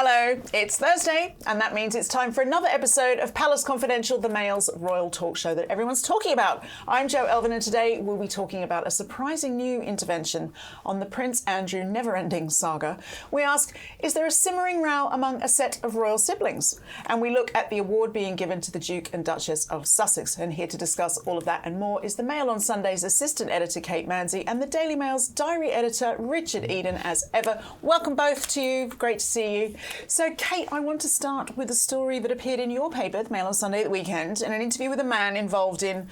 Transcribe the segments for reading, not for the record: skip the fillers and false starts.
Hello, it's Thursday, and that means it's time for another episode of Palace Confidential, the Mail's royal talk show that everyone's talking about. I'm Jo Elvin, and today we'll be talking about a surprising new intervention on the Prince Andrew never-ending saga. We ask, is there a simmering row among a set of royal siblings? And we look at the award being given to the Duke and Duchess of Sussex. And here to discuss all of that and more is the Mail on Sunday's assistant editor, Kate Manzi, and the Daily Mail's diary editor, Richard Eden, as ever. Welcome both to you. Great to see you. So, Kate, I want to start with a story that appeared in your paper, the Mail on Sunday at the weekend, in an interview with a man involved in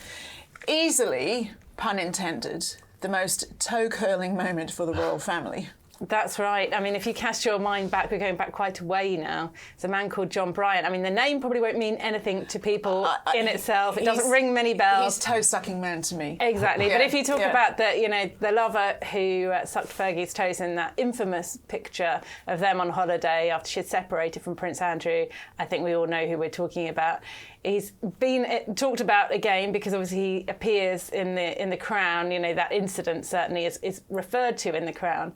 easily, pun intended, the most toe-curling moment for the royal family. That's right. I mean, if you cast your mind back, we're going back quite a way now. It's a man called John Bryant. I mean, the name probably won't mean anything to people in itself. It doesn't ring many bells. He's toe-sucking man to me. Exactly. Yeah. But if you talk about the lover who sucked Fergie's toes in that infamous picture of them on holiday after she'd separated from Prince Andrew, I think we all know who we're talking about. He's been talked about again because obviously he appears in the Crown. You know, that incident certainly is referred to in the Crown.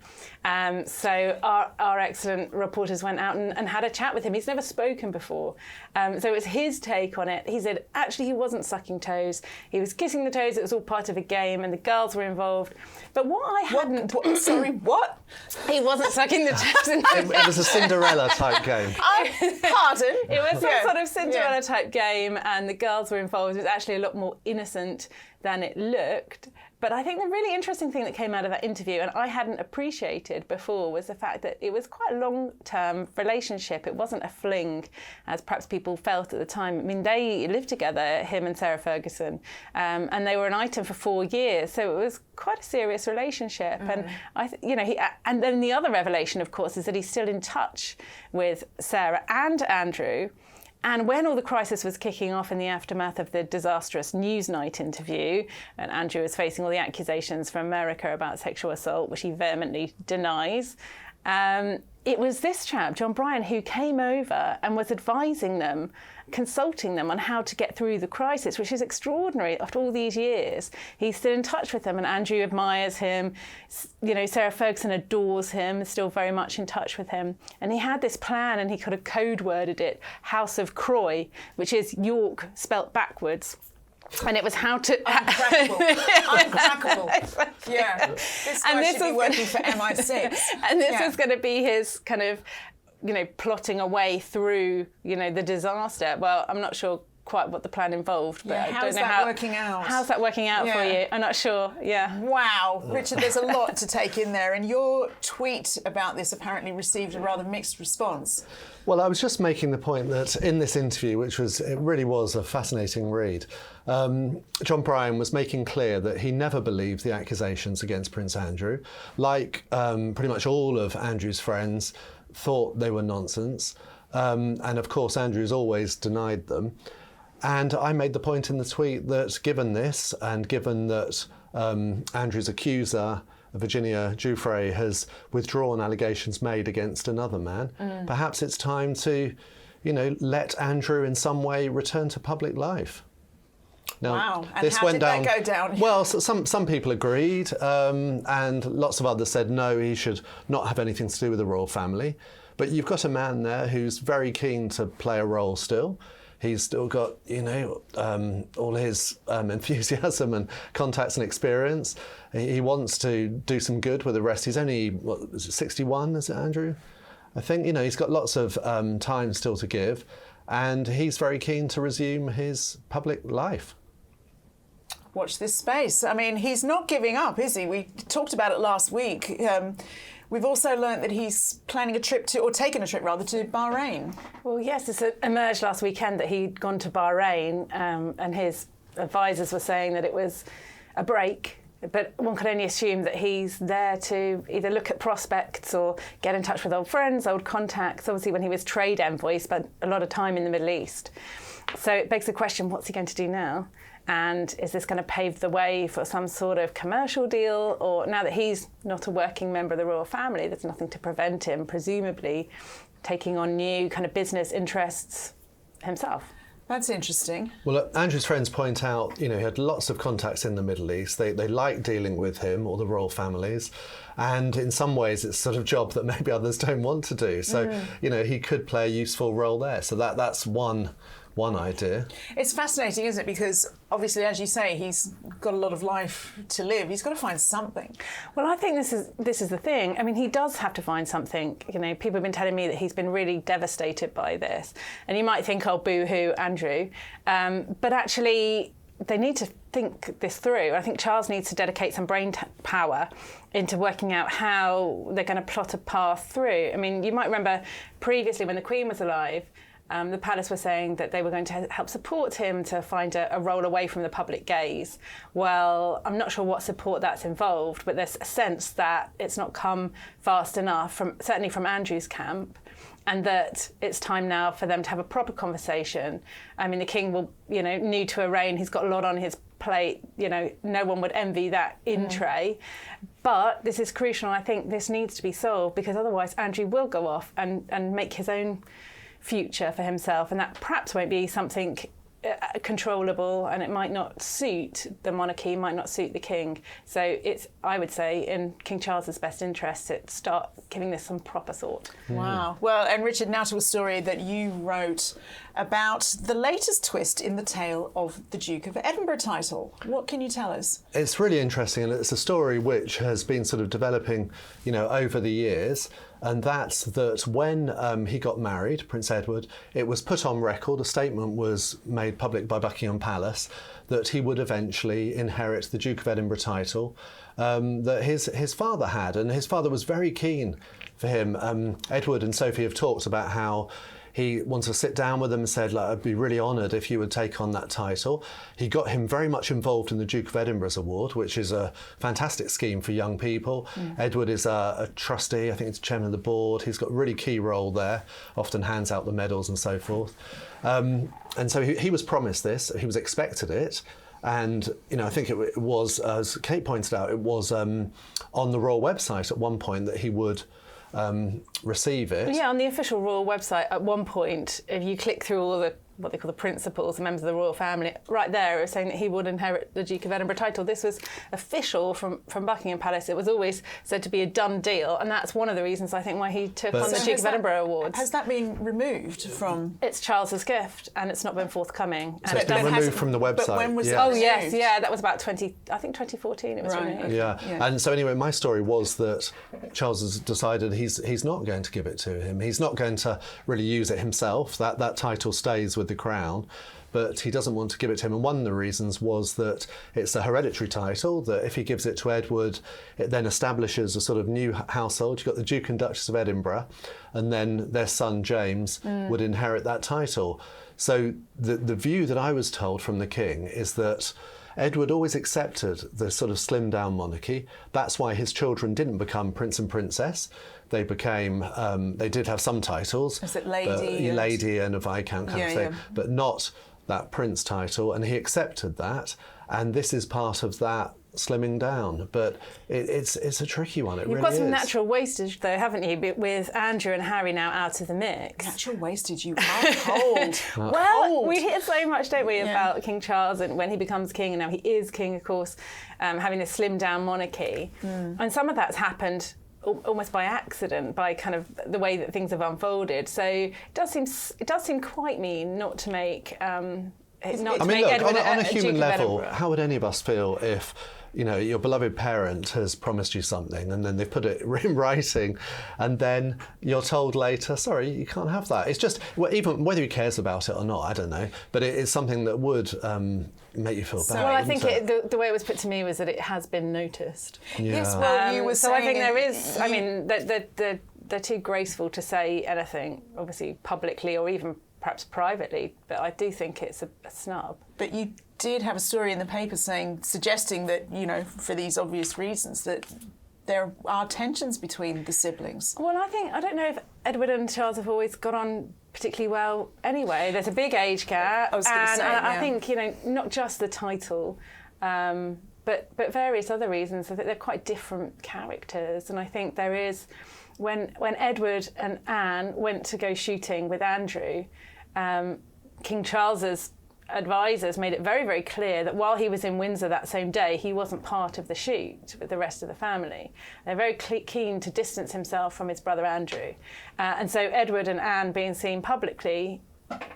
So our excellent reporters went out and had a chat with him. He's never spoken before. So it's his take on it. He said, actually, he wasn't sucking toes. He was kissing the toes. It was all part of a game and the girls were involved. But what I hadn't... Sorry, what? He wasn't sucking the toes. It was a Cinderella type game. Pardon? It was some sort of Cinderella type game. And the girls were involved. It was actually a lot more innocent than it looked. But I think the really interesting thing that came out of that interview, and I hadn't appreciated before, was the fact that it was quite a long-term relationship. It wasn't a fling, as perhaps people felt at the time. I mean, they lived together, him and Sarah Ferguson, and they were an item for 4 years. So it was quite a serious relationship. And and then the other revelation, of course, is that he's still in touch with Sarah and Andrew. And when all the crisis was kicking off in the aftermath of the disastrous Newsnight interview, and Andrew was facing all the accusations from America about sexual assault, which he vehemently denies, it was this chap, John Bryant, who came over and was advising them, consulting them on how to get through the crisis, which is extraordinary after all these years. He's still in touch with them, and Andrew admires him. You know, Sarah Ferguson adores him, still very much in touch with him. And he had this plan, and he could have code-worded it, House of Croy, which is York spelt backwards. And it was how to... Uncrackable. Exactly. Yeah. This guy should be working for MI6. And this was going to be his kind of, plotting a way through, the disaster. Well, I'm not sure quite what the plan involved, but I don't know how... working out? How's that working out for you? I'm not sure, Wow. Richard, there's a lot to take in there, and your tweet about this apparently received a rather mixed response. Well, I was just making the point that in this interview, it really was a fascinating read, John Bryant was making clear that he never believed the accusations against Prince Andrew. Like pretty much all of Andrew's friends thought they were nonsense. And of course, Andrew's always denied them. And I made the point in the tweet that given this, and given that Andrew's accuser, Virginia Giuffre, has withdrawn allegations made against another man, perhaps it's time to, let Andrew in some way return to public life. Now, wow. And how did that go down? Well, so some people agreed, and lots of others said no, he should not have anything to do with the royal family. But you've got a man there who's very keen to play a role still. He's still got, all his enthusiasm and contacts and experience. He wants to do some good with the rest. He's only, 61, is it, Andrew? I think, he's got lots of time still to give, and he's very keen to resume his public life. Watch this space. I mean, he's not giving up, is he? We talked about it last week. We've also learnt that he's planning a trip to Bahrain. Well, yes, it emerged last weekend that he'd gone to Bahrain, and his advisors were saying that it was a break, but one could only assume that he's there to either look at prospects or get in touch with old friends, old contacts. Obviously, when he was trade envoy, he spent a lot of time in the Middle East. So it begs the question, what's he going to do now? And is this going to pave the way for some sort of commercial deal? Or now that he's not a working member of the royal family, there's nothing to prevent him, presumably, taking on new kind of business interests himself. That's interesting. Well, look, Andrew's friends point out, he had lots of contacts in the Middle East. They like dealing with him or the royal families. And in some ways, it's a sort of job that maybe others don't want to do. So, he could play a useful role there. So that's one idea. It's fascinating, isn't it? Because obviously, as you say, he's got a lot of life to live. He's got to find something. Well, I think this is the thing. I mean, he does have to find something. People have been telling me that he's been really devastated by this. And you might think, oh, boo-hoo, Andrew. But actually, they need to think this through. I think Charles needs to dedicate some brain power into working out how they're going to plot a path through. I mean, you might remember previously when the Queen was alive, the palace were saying that they were going to help support him to find a role away from the public gaze. Well, I'm not sure what support that's involved, but there's a sense that it's not come fast enough, certainly from Andrew's camp, and that it's time now for them to have a proper conversation. I mean, the king will, new to a reign, he's got a lot on his plate. No one would envy that in tray. But this is crucial, and I think this needs to be solved, because otherwise Andrew will go off and make his own future for himself, and that perhaps won't be something controllable, and it might not suit the monarchy, might not suit the king. So it's, I would say, in King Charles's best interest to start giving this some proper thought. Wow. Well, and Richard, now to a story that you wrote about the latest twist in the tale of the Duke of Edinburgh title. What can you tell us? It's really interesting, and it's a story which has been sort of developing, over the years. And that's that when he got married, Prince Edward, it was put on record, a statement was made public by Buckingham Palace, that he would eventually inherit the Duke of Edinburgh title that his father had. And his father was very keen for him. Edward and Sophie have talked about how he wanted to sit down with them and said, I'd be really honoured if you would take on that title. He got him very much involved in the Duke of Edinburgh's award, which is a fantastic scheme for young people. Edward is a trustee, I think he's chairman of the board. He's got a really key role there, often hands out the medals and so forth. And so he was promised this, he was expected it. And, I think it was, as Kate pointed out, it was on the royal website at one point that he would receive it. Yeah, on the official royal website, at one point, if you click through all the what they call the principals, the members of the royal family, right there it was saying that he would inherit the Duke of Edinburgh title. This was official from Buckingham Palace. It was always said to be a done deal, and that's one of the reasons I think why he took on the Duke of Edinburgh Awards. Has that been removed from? It's Charles's gift, and it's not been forthcoming. So it's been removed from the website. But when was it? Oh yes, yeah, that was about 2014. It was removed. Yeah, and so anyway, my story was that Charles has decided he's not going to give it to him. He's not going to really use it himself. That title stays with the crown, but he doesn't want to give it to him. And one of the reasons was that it's a hereditary title, that if he gives it to Edward, it then establishes a sort of new household. You've got the Duke and Duchess of Edinburgh, and then their son James would inherit that title. So the view that I was told from the king is that Edward always accepted the sort of slimmed down monarchy. That's why his children didn't become prince and princess. They became, they did have some titles. Is it lady? Lady and a viscount kind of thing, but not that prince title. And he accepted that. And this is part of that slimming down. But it's a tricky one. You've got some natural wastage, though, haven't you, with Andrew and Harry now out of the mix? Natural wastage, you are cold. Well, we hear so much, don't we, about King Charles and when he becomes king, and now he is king, of course, having this slimmed down monarchy. And some of that's happened almost by accident, by kind of the way that things have unfolded. So it does seem quite mean not to make Edward on a human level, how would any of us feel if your beloved parent has promised you something and then they've put it in writing and then you're told later, sorry, you can't have that. It's just, even whether he cares about it or not, I don't know, but it is something that would make you feel bad. Well, I think the way it was put to me was that it has been noticed. Yeah. Yes, well, you were so I think there is, I mean, they're too graceful to say anything, obviously publicly or even perhaps privately, but I do think it's a snub. But you did have a story in the paper suggesting that, for these obvious reasons, that there are tensions between the siblings. Well, I don't know if Edward and Charles have always got on particularly well anyway. There's a big age gap. I think, not just the title, but various other reasons. I think they're quite different characters, and I think there is, when Edward and Anne went to go shooting with Andrew, King Charles's advisors made it very, very clear that while he was in Windsor that same day, he wasn't part of the shoot with the rest of the family. They're very keen to distance himself from his brother Andrew. And so Edward and Anne being seen publicly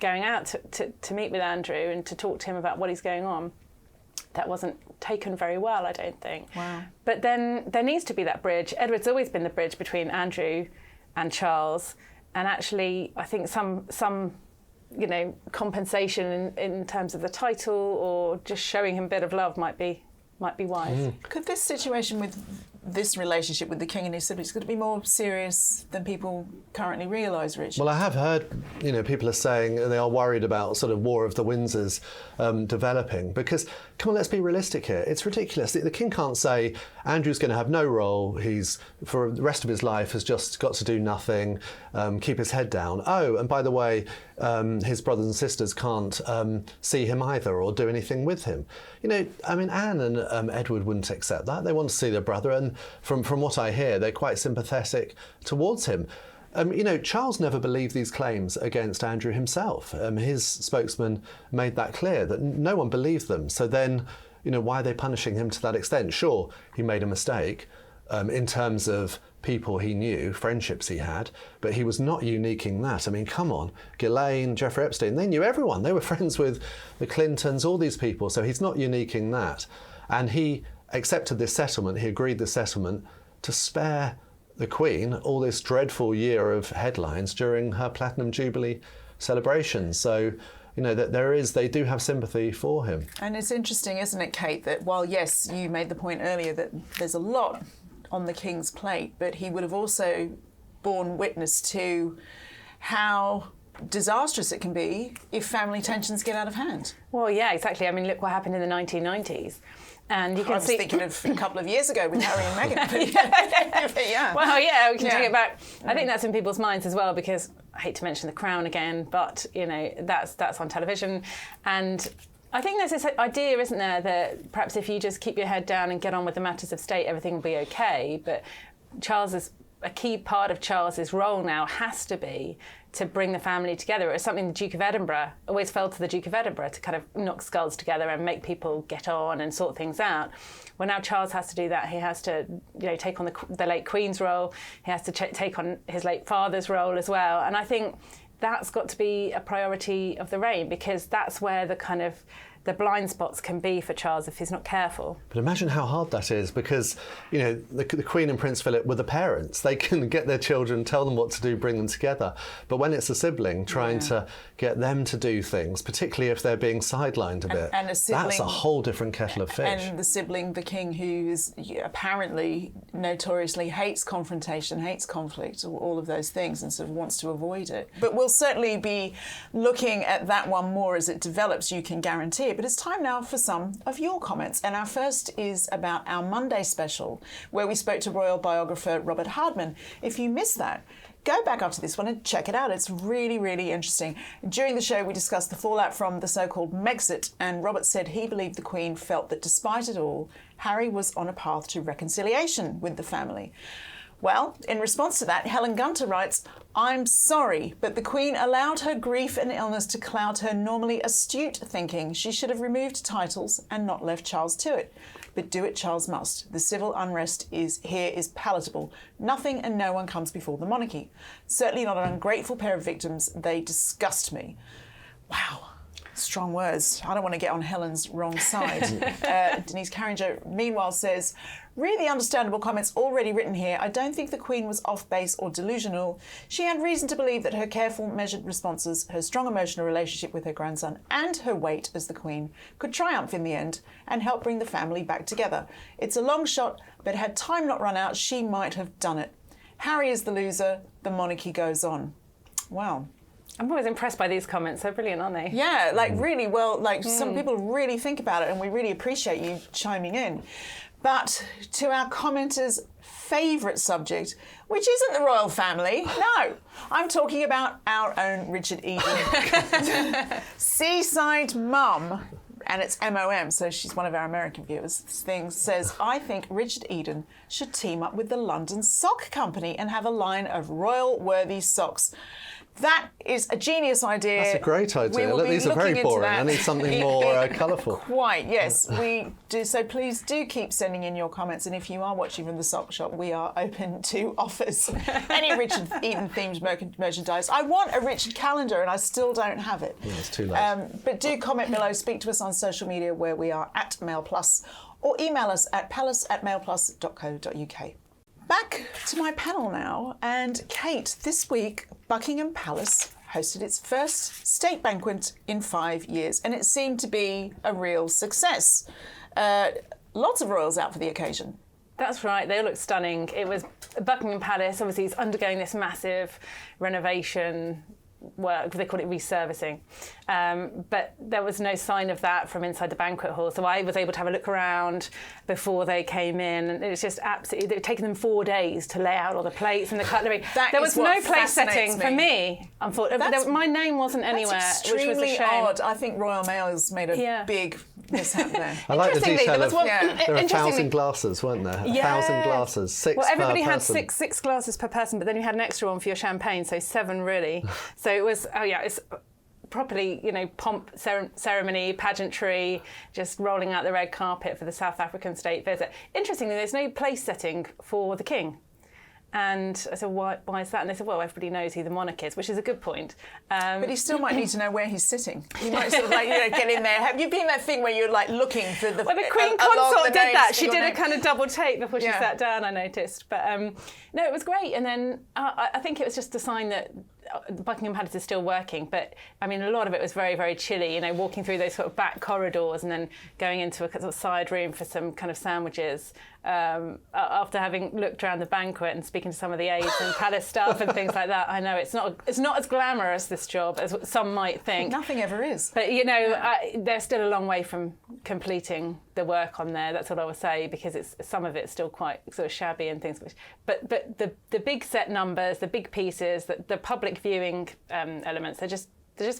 going out to meet with Andrew and to talk to him about what is going on, that wasn't taken very well, I don't think. Wow. But then there needs to be that bridge. Edward's always been the bridge between Andrew and Charles. And actually, I think some compensation in terms of the title or just showing him a bit of love might be wise. Could this situation with this relationship with the king and his siblings, could it be more serious than people currently realise, Rich? Well, I have heard, people are saying they are worried about sort of War of the Windsors developing because, come on, let's be realistic here. It's ridiculous. The king can't say Andrew's going to have no role. He's, for the rest of his life, has just got to do nothing, keep his head down. Oh, and by the way, his brothers and sisters can't see him either or do anything with him. Anne and Edward wouldn't accept that. They want to see their brother, and from what I hear, they're quite sympathetic towards him. Charles never believed these claims against Andrew himself. His spokesman made that clear, that no one believed them. So then, why are they punishing him to that extent? Sure, he made a mistake in terms of people he knew, friendships he had, but he was not unique in that. Come on, Ghislaine, Jeffrey Epstein, they knew everyone. They were friends with the Clintons, all these people, so he's not unique in that. And he accepted this settlement, he agreed this settlement to spare the Queen all this dreadful year of headlines during her Platinum Jubilee celebrations. So, they do have sympathy for him. And it's interesting, isn't it, Kate, that while, yes, you made the point earlier that there's a lot on the King's plate, but he would have also borne witness to how disastrous it can be if family tensions get out of hand. Well, yeah, exactly. Look what happened in the 1990s. And you can I was thinking of a couple of years ago with Harry and Meghan. Yeah. Well, yeah, we can take it back. I think that's in people's minds as well because I hate to mention The Crown again, but, that's on television. And I think there's this idea, isn't there, that perhaps if you just keep your head down and get on with the matters of state, everything will be okay. But a key part of Charles's role now has to be to bring the family together. It was something the Duke of Edinburgh always fell to the Duke of Edinburgh to kind of knock skulls together and make people get on and sort things out. Well, now Charles has to do that. He has to, take on the late Queen's role. He has to take on his late father's role as well. And I think that's got to be a priority of the reign because that's where the blind spots can be for Charles if he's not careful. But imagine how hard that is because, the Queen and Prince Philip were the parents. They can get their children, tell them what to do, bring them together. But when it's a sibling trying to get them to do things, particularly if they're being sidelined a bit, and a sibling, that's a whole different kettle of fish. And the sibling, the king, who is apparently notoriously hates confrontation, hates conflict, all of those things, and sort of wants to avoid it. But we'll certainly be looking at that one more as it develops, you can guarantee it. But it's time now for some of your comments. And our first is about our Monday special, where we spoke to royal biographer Robert Hardman. If you missed that, go back after this one and check it out. It's really, really interesting. During the show, we discussed the fallout from the so-called Megxit, and Robert said he believed the Queen felt that despite it all, Harry was on a path to reconciliation with the family. Well, in response to that, Helen Gunter writes, "I'm sorry, but the Queen allowed her grief and illness to cloud her normally astute thinking. She should have removed titles and not left Charles to it. But do it Charles must. The civil unrest is palatable. Nothing and no one comes before the monarchy. Certainly not an ungrateful pair of victims. They disgust me." Wow. Strong words. I don't want to get on Helen's wrong side. Denise Carringer, meanwhile, says, "Really understandable comments already written here. I don't think the Queen was off base or delusional. She had reason to believe that her careful, measured responses, her strong emotional relationship with her grandson, and her weight as the Queen could triumph in the end and help bring the family back together. It's a long shot, but had time not run out, she might have done it. Harry is the loser. The monarchy goes on." Wow. I'm always impressed by these comments. They're brilliant, aren't they? Yeah, really well. Some people really think about it, and we really appreciate you chiming in. But to our commenters' favourite subject, which isn't the royal family. No, I'm talking about our own Richard Eden. Seaside Mum, and it's MOM, so she's one of our American viewers, says, "I think Richard Eden should team up with the London Sock Company and have a line of royal-worthy socks. That is a genius idea. That's a great idea. Look, these are very boring. I need something more colourful. Quite, yes, we do. So please do keep sending in your comments. And if you are watching from the sock shop, we are open to offers. Any Richard Eaton themed merchandise. I want a Richard calendar and I still don't have it. Yeah, it's too late. But do comment below, speak to us on social media where we are at MailPlus, or email us at palace@mailplus.co.uk. Back to my panel now, and Kate, this week Buckingham Palace hosted its first state banquet in 5 years, and it seemed to be a real success. Lots of royals out for the occasion. That's right, they all look stunning. It was Buckingham Palace, obviously it's undergoing this massive renovation work, they call it resurfacing. But there was no sign of that from inside the banquet hall. So I was able to have a look around before they came in. And it was just absolutely, it had taken them 4 days to lay out all the plates and the cutlery. There was no place setting for me, unfortunately. My name wasn't anywhere, which was a shame. Odd. I think Royal Mail's made a big mishap there. I like the detail of there were 1,000 glasses, weren't there? 1,000 glasses, 6 well, everybody per had person. six glasses per person, but then you had an extra one for your champagne, so 7 really. So it was, it's properly, pomp, ceremony, pageantry, just rolling out the red carpet for the South African state visit. Interestingly, there's no place setting for the king. And I said, why is that? And they said, well, everybody knows who the monarch is, which is a good point. But he still might need to know where he's sitting. He might sort of get in there. Have you been that thing where you're looking for the... Well, the Queen Consort did that. She did a kind of double take before she sat down, I noticed. But no, it was great. And then I think it was just a sign that Buckingham Palace is still working, but I mean, a lot of it was very, very chilly, walking through those sort of back corridors and then going into a sort of side room for some kind of sandwiches after having looked around the banquet and speaking to some of the aides and palace staff and things like that. I know it's not as glamorous, this job, as some might think. Nothing ever is. But, they're still a long way from completing the work on there. That's what I would say, because some of it's still quite sort of shabby and things. But the big set numbers, the big pieces, the public viewing elements, they're just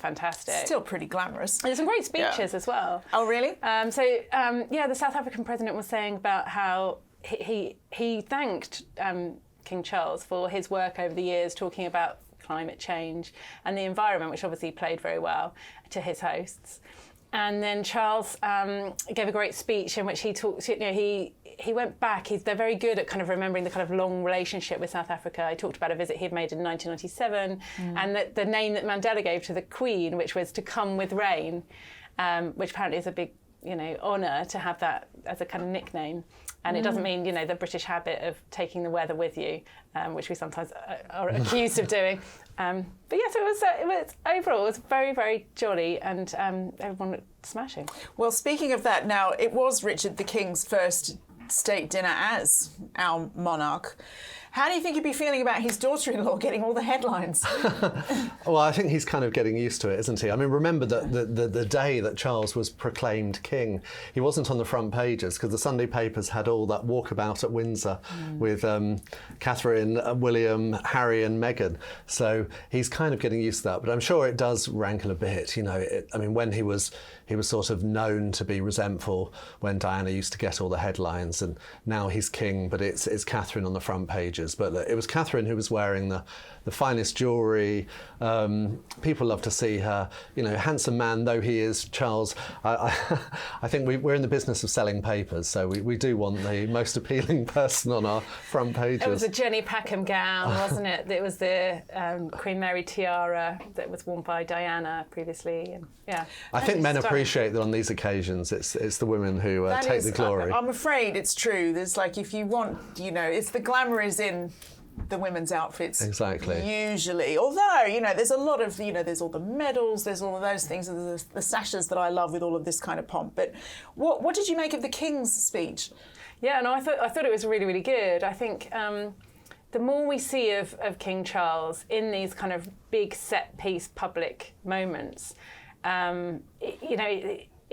fantastic. Still pretty glamorous. There's some great speeches as well. Oh, really? The South African president was saying about how he thanked King Charles for his work over the years, talking about climate change and the environment, which obviously played very well to his hosts. And then Charles gave a great speech in which he talked. He went back. They're very good at kind of remembering the kind of long relationship with South Africa. He talked about a visit he'd made in 1997, and the name that Mandela gave to the Queen, which was to come with rain, which apparently is a big honour to have that as a kind of nickname. And it doesn't mean the British habit of taking the weather with you, which we sometimes are accused of doing. But yes, it was overall it was very, very jolly, and everyone looked smashing. Well, speaking of that, now it was Richard the King's first state dinner as our monarch. How do you think he'd be feeling about his daughter-in-law getting all the headlines? Well, I think he's kind of getting used to it, isn't he? I mean, remember that the day that Charles was proclaimed king, he wasn't on the front pages because the Sunday papers had all that walkabout at Windsor with Catherine, William, Harry and Meghan. So he's kind of getting used to that. But I'm sure it does rankle a bit. When he was sort of known to be resentful when Diana used to get all the headlines, and now he's king, but it's Catherine on the front pages. But it was Catherine who was wearing the finest jewellery. People love to see her. Handsome man though he is, Charles. I think we're in the business of selling papers, so we do want the most appealing person on our front pages. It was a Jenny Packham gown, wasn't it? It was the Queen Mary tiara that was worn by Diana previously. And, yeah. I think men appreciate that on these occasions. It's the women who take the glory. I'm afraid it's true. There's if you want, it's the glamour is in the women's outfits. Exactly. Usually. Although, there's a lot of, there's all the medals, there's all of those things, there's the sashes that I love with all of this kind of pomp. But what did you make of the King's speech? Yeah, no, I thought it was really, really good. I think the more we see of King Charles in these kind of big set-piece public moments,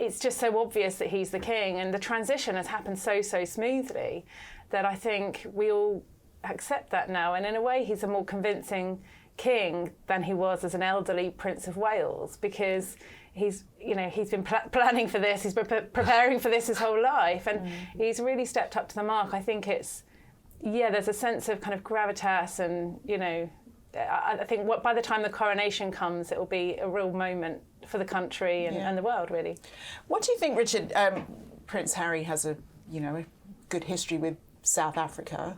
it's just so obvious that he's the king, and the transition has happened so smoothly that I think we all accept that now. And in a way, he's a more convincing king than he was as an elderly Prince of Wales, because he's been planning for this, he's been preparing for this his whole life, and he's really stepped up to the mark. I think there's a sense of kind of gravitas and I think by the time the coronation comes, it will be a real moment for the country and the world, really. What do you think, Richard? Prince Harry has a good history with South Africa.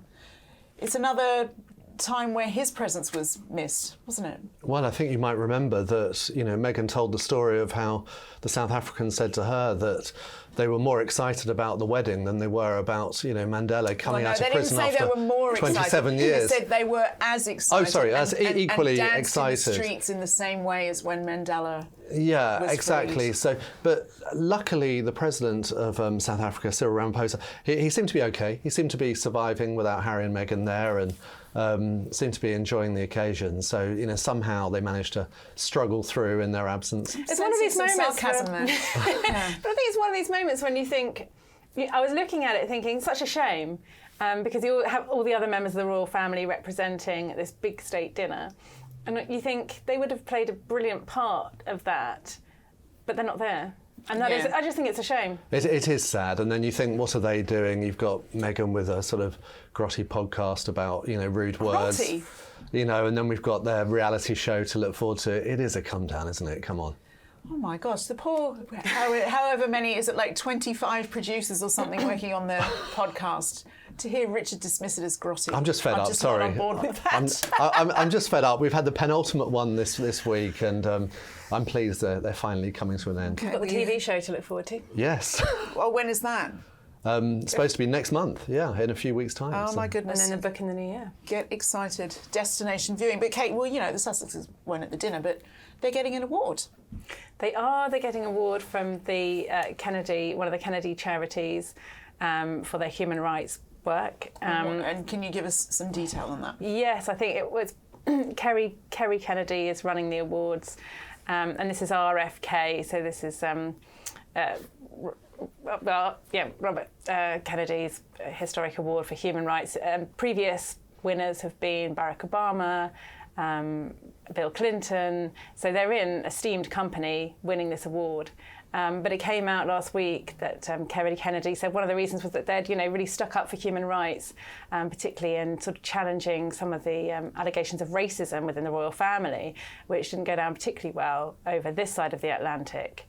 It's another time where his presence was missed, wasn't it? Well, I think you might remember that, Meghan told the story of how the South Africans said to her that they were more excited about the wedding than they were about, Mandela coming out of prison after 27 years. They didn't say they were more excited. They said they were as excited. Oh, sorry, equally and excited. In the streets in the same way as when Mandela. Yeah, was exactly. freed. So, but luckily, the president of South Africa, Cyril Ramaphosa, he seemed to be okay. He seemed to be surviving without Harry and Meghan there, and seemed to be enjoying the occasion. So, somehow they managed to struggle through in their absence. It's one of these moments. Sarcasm there. Yeah. But I think it's one of these moments when you think. I was looking at it thinking, such a shame, because you have all the other members of the royal family representing at this big state dinner. And you think they would have played a brilliant part of that, but they're not there. And that is, I just think it's a shame. It is sad. And then you think, what are they doing? You've got Meghan with a sort of Grotty podcast about, rude words. Grotty? And then we've got their reality show to look forward to. It is a come down, isn't it? Come on. Oh my gosh, the poor, however many, is it like 25 producers or something working on the podcast? To hear Richard dismiss it as grotty. I'm just fed up, sorry. I'm not on board with that. I'm just fed up. We've had the penultimate one this week, and I'm pleased they're finally coming to an end. You've got the TV show to look forward to. Yes. Well, when is that? Supposed to be next month, in a few weeks' time. Oh, my goodness. And then the book in the new year. Get excited. Destination viewing. But Kate, well, the Sussexes weren't at the dinner, but they're getting an award. They are. They're getting an award from the Kennedy, one of the Kennedy charities, for their human rights work. And can you give us some detail on that? Yes, I think it was Kerry Kennedy is running the awards, and this is RFK. So this is Robert Kennedy's Historic Award for Human Rights. Previous winners have been Barack Obama, Bill Clinton. So they're in esteemed company winning this award. But it came out last week that Kerry Kennedy said one of the reasons was that they'd, really stuck up for human rights, particularly in sort of challenging some of the allegations of racism within the royal family, which didn't go down particularly well over this side of the Atlantic.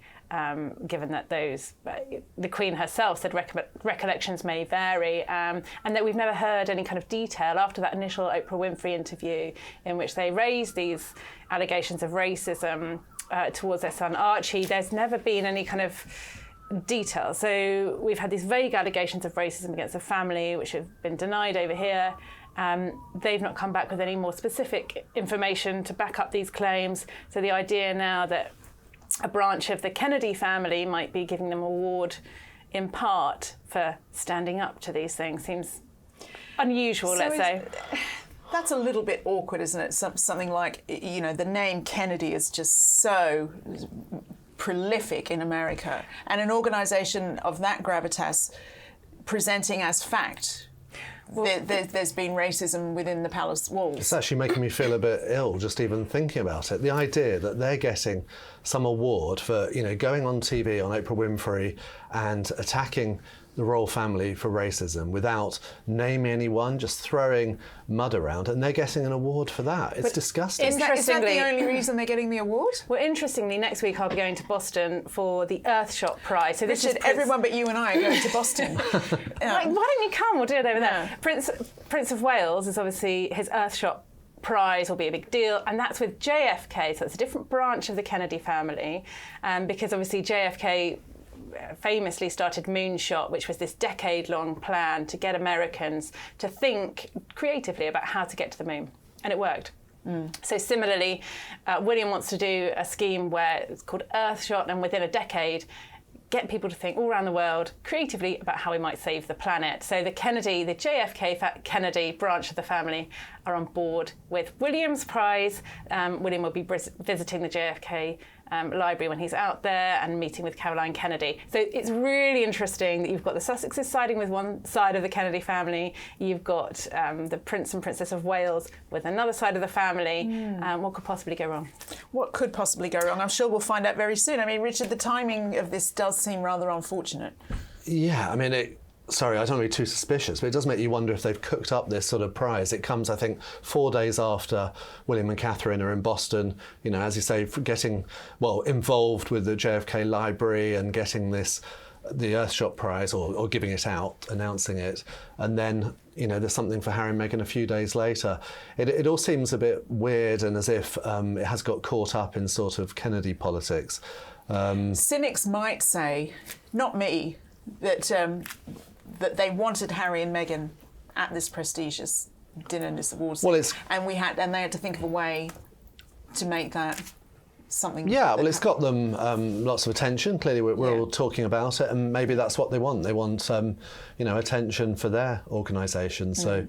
Given that the Queen herself said recollections may vary, and that we've never heard any kind of detail after that initial Oprah Winfrey interview in which they raised these allegations of racism towards their son Archie. There's never been any kind of detail. So we've had these vague allegations of racism against the family, which have been denied over here. They've not come back with any more specific information to back up these claims. So the idea now that a branch of the Kennedy family might be giving them an award in part for standing up to these things seems unusual, let's say. That's a little bit awkward, isn't it? Something like, the name Kennedy is just so prolific in America. And an organisation of that gravitas presenting as fact there's been racism within the palace walls. It's actually making me feel a bit ill just even thinking about it. The idea that they're getting some award for, going on TV on Oprah Winfrey and attacking the royal family for racism without naming anyone, just throwing mud around, and they're getting an award for that. It's disgusting. Is that the only reason they're getting the award? Well, interestingly, next week I'll be going to Boston for the Earthshot Prize. So this is everyone but you and I are going to Boston. Why don't you come? We'll do it over there. Prince of Wales is obviously his Earthshot Prize will be a big deal, and that's with JFK, so it's a different branch of the Kennedy family, because obviously JFK famously started Moonshot, which was this decade-long plan to get Americans to think creatively about how to get to the moon, and it worked. So similarly, William wants to do a scheme where it's called Earthshot, and within a decade get people to think all around the world creatively about how we might save the planet. So the JFK Kennedy branch of the family are on board with William's prize. William will be visiting the JFK library when he's out there and meeting with Caroline Kennedy. So it's really interesting that you've got the Sussexes siding with one side of the Kennedy family, you've got the Prince and Princess of Wales with another side of the family. What could possibly go wrong? What could possibly go wrong? I'm sure we'll find out very soon. I mean, Richard, the timing of this does seem rather unfortunate. Yeah, I mean, it sorry, I don't want to be too suspicious, but it does make you wonder if they've cooked up this sort of prize. It comes, I think, 4 days after William and Catherine are in Boston, as you say, getting, involved with the JFK Library and getting the Earthshot prize, or giving it out, announcing it. And then, there's something for Harry and Meghan a few days later. It all seems a bit weird, and as if it has got caught up in sort of Kennedy politics. Cynics might say, not me, that they wanted Harry and Meghan at this prestigious dinner, this awards, and they had to think of a way to make that something. Yeah, it's got them lots of attention. Clearly, we're all talking about it, and maybe that's what they want. They want, attention for their organisation. So,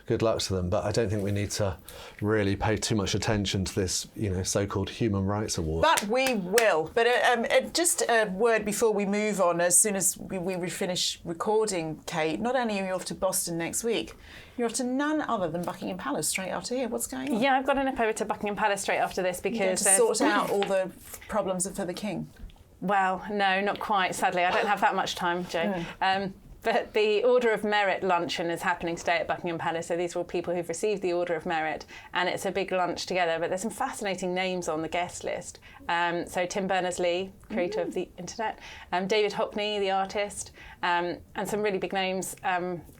good luck to them. But I don't think we need to really pay too much attention to this, so-called human rights award. But we will. But just a word before we move on. As soon as we finish recording, Kate, not only are you off to Boston next week, you're off to none other than Buckingham Palace straight after here. What's going on? Yeah, I've got to nip over to Buckingham Palace straight after this because to sort out all the problems for the King. Well, no, not quite. Sadly, I don't have that much time, Jo. But the Order of Merit luncheon is happening today at Buckingham Palace. So these are all people who've received the Order of Merit, and it's a big lunch together. But there's some fascinating names on the guest list. So Tim Berners-Lee, creator of the internet, David Hockney, the artist, and some really big names.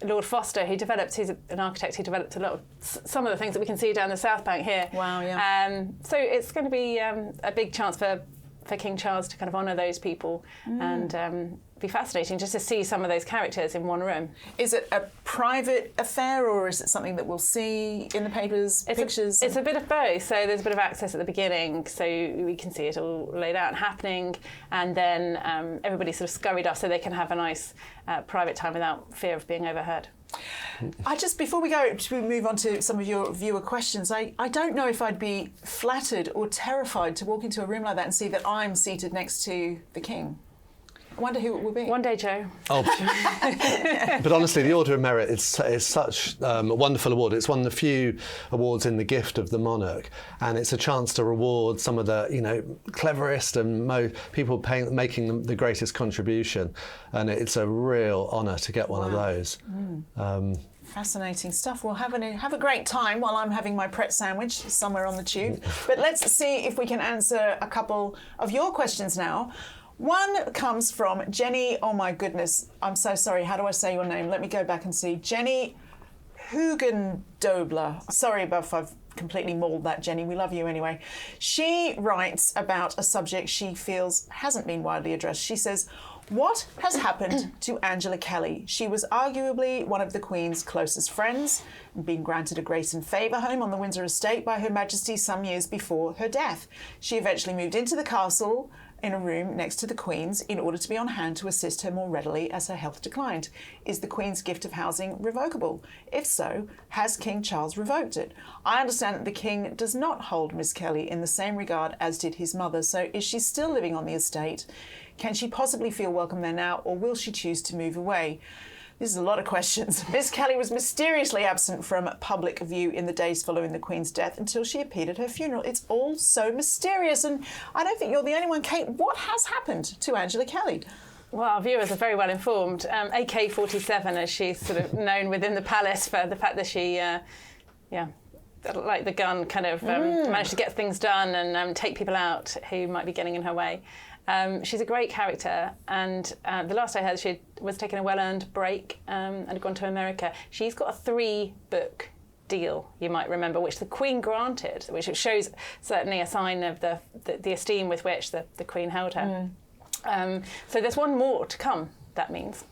Lord Foster, he's an architect who developed some of the things that we can see down the South Bank here. Wow, yeah. So it's going to be a big chance for King Charles to kind of honour those people and be fascinating just to see some of those characters in one room. Is it a private affair, or is it something that we'll see in the papers, pictures? It's a bit of both. So there's a bit of access at the beginning, so we can see it all laid out and happening, and then everybody sort of scurried off so they can have a nice private time without fear of being overheard. Before we move on to some of your viewer questions, I don't know if I'd be flattered or terrified to walk into a room like that and see that I'm seated next to the King. I wonder who it will be. One day, Jo. Oh, but honestly, the Order of Merit is such a wonderful award. It's one of the few awards in the gift of the monarch, and it's a chance to reward some of the cleverest and people making the greatest contribution, and it's a real honour to get one of those. Fascinating stuff. Well, have a great time while I'm having my Pret sandwich somewhere on the tube. But let's see if we can answer a couple of your questions now. One comes from Jenny. Oh my goodness, I'm so sorry. How do I say your name? Let me go back and see. Jenny Hugendobler. Sorry if I've completely mauled that, Jenny. We love you anyway. She writes about a subject she feels hasn't been widely addressed. She says, what has happened to Angela Kelly? She was arguably one of the Queen's closest friends and been granted a grace and favour home on the Windsor estate by Her Majesty some years before her death. She eventually moved into the castle in a room next to the Queen's in order to be on hand to assist her more readily as her health declined. Is the Queen's gift of housing revocable? If so, has King Charles revoked it? I understand that the King does not hold Miss Kelly in the same regard as did his mother, so is she still living on the estate? Can she possibly feel welcome there now, or will she choose to move away? This is a lot of questions. Miss Kelly was mysteriously absent from public view in the days following the Queen's death until she appeared at her funeral. It's all so mysterious, and I don't think you're the only one. Kate, what has happened to Angela Kelly? Well, our viewers are very well informed. AK-47, as she's sort of known within the palace for the fact that she, like the gun, kind of managed to get things done and take people out who might be getting in her way. She's a great character, and the last I heard, she was taking a well-earned break and had gone to America. She's got a 3-book deal, you might remember, which the Queen granted, which shows certainly a sign of the esteem with which the Queen held her. So there's one more to come, that means.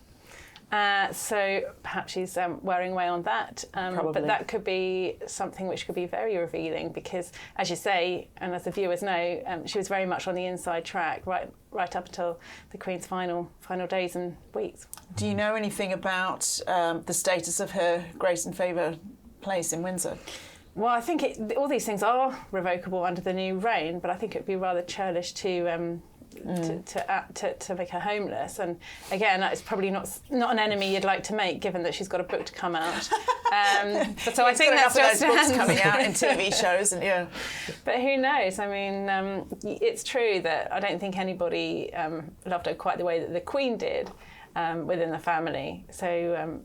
So perhaps she's wearing away on that. But that could be something which could be very revealing because, as you say, and as the viewers know, she was very much on the inside track right up until the Queen's final days and weeks. Do you know anything about the status of her grace and favour place in Windsor? Well, I think all these things are revocable under the new reign, but I think it would be rather churlish to make her homeless, and again, it's probably not an enemy you'd like to make, given that she's got a book to come out. But so I think that's just books coming out in TV shows, and But who knows? I mean, it's true that I don't think anybody loved her quite the way that the Queen did. within the family. So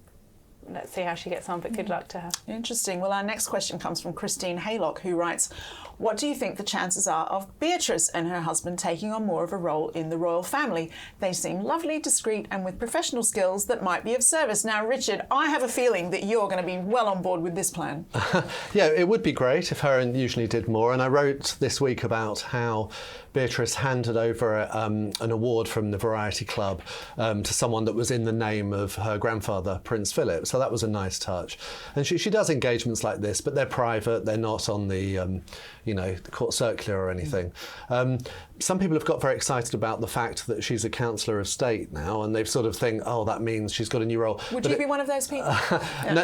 let's see how she gets on, but good luck to her. Interesting. Well, our next question comes from Christine Haylock, who writes, what do you think the chances are of Beatrice and her husband taking on more of a role in the royal family? They seem lovely, discreet, and with professional skills that might be of service. Now, Richard, I have a feeling that you're going to be well on board with this plan. Yeah, it would be great if her and usually did more. And I wrote this week about how Beatrice handed over an award from the Variety Club to someone that was in the name of her grandfather, Prince Philip. So that was a nice touch. And she does engagements like this, but they're private. They're not on the, the court circular or anything. Some people have got very excited about the fact that she's a Councillor of State now, and they sort of think, oh, that means she's got a new role. Would you be one of those people?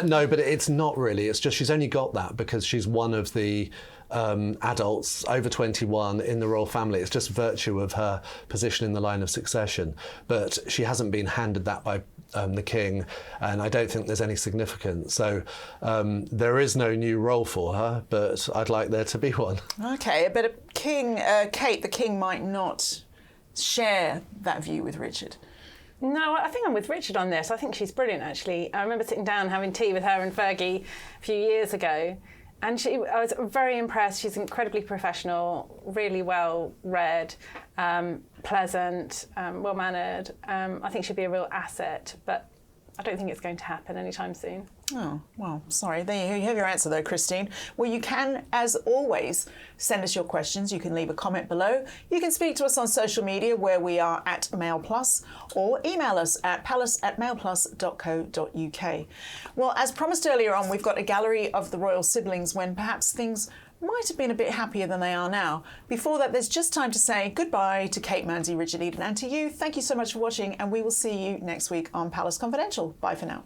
No, but it's not really. It's just she's only got that because she's one of the adults over 21 in the royal family. It's just virtue of her position in the line of succession. But she hasn't been handed that by the king, and I don't think there's any significance. So there is no new role for her, but I'd like there to be one. Okay, but Kate, the king might not share that view with Richard. No, I think I'm with Richard on this. I think she's brilliant, actually. I remember sitting down having tea with her and Fergie a few years ago, and I was very impressed. She's incredibly professional, really well read, pleasant, well mannered. I think she'd be a real asset, but I don't think it's going to happen anytime soon. Oh, well, sorry. There you have your answer, though, Christine. Well, you can, as always, send us your questions. You can leave a comment below. You can speak to us on social media, where we are at MailPlus, or email us at palace@mailplus.co.uk. Well, as promised earlier on, we've got a gallery of the royal siblings when perhaps things might have been a bit happier than they are now. Before that, there's just time to say goodbye to Kate, Manzi, Richard, Eden, and to you. Thank you so much for watching, and we will see you next week on Palace Confidential. Bye for now.